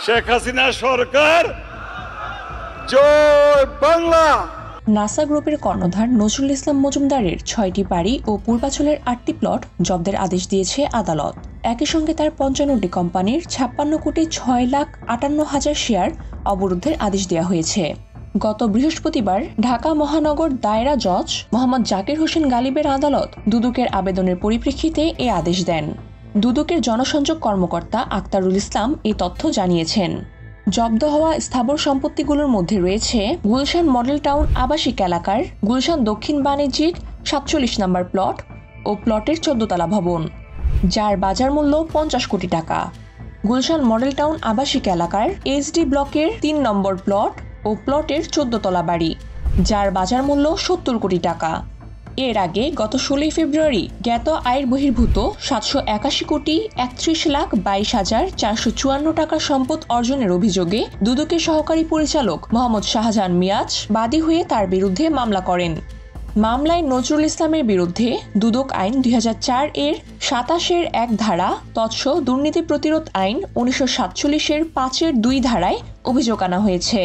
শেখ হাসিনা সরকার জয় Bangla. NASA গ্রুপের কর্ণধার নজরুল ইসলাম মজুমদারের 6টি বাড়ি ও পূর্বাচলের 8টি প্লট জব্দের আদেশ দিয়েছে আদালত। একই সঙ্গে তার 55টি কোম্পানির 56,58,50,000 শেয়ার অবরুদ্ধের আদেশ দেওয়া হয়েছে। গত বৃহস্পতিবার ঢাকা মহানগর দায়রা জজ মোহাম্মদ জাকির হোসেন গালিবের আদালত দুদকের আবেদনের পরিপ্রেক্ষিতে এ আদেশ দেন। দুদকের জনসংযোগ কর্মকর্তা আক্তারুল ইসলাম এই তথ্য জানিয়েছেন। জব্দ হওয়া স্থাবর সম্পত্তিগুলোর মধ্যে রয়েছে গুলশান মডেল টাউন আবাসিক এলাকার গুলশান দক্ষিণ বাণিজ্যিক 47 নম্বর প্লট ও প্লটের 14 তলা ভবন, যার বাজার মূল্য 50 কোটি টাকা। গুলশান মডেল টাউন আবাসিক এলাকার এইচডি ব্লকের 3 নম্বর প্লট ও প্লটের 14 তলা বাড়ি, যার বাজার মূল্য 70 কোটি টাকা। এর আগে গত 16 ফেব্রুয়ারি জ্ঞাত আয়ের বহির্ভূত 781,31,22,454 টাকার সম্পদ অর্জনের অভিযোগে দুদকের সহকারী পরিচালক মোহাম্মদ শাহজাহান মিয়াজ বাদী হয়ে তার বিরুদ্ধে মামলা করেন। মামলায় নজরুল ইসলামের বিরুদ্ধে দুদক আইন 2004 এর 27 1 ধারা তৎস দুর্নীতি প্রতিরোধ আইন 1947 এর 5 2 ধারায় অভিযোগ আনা হয়েছে।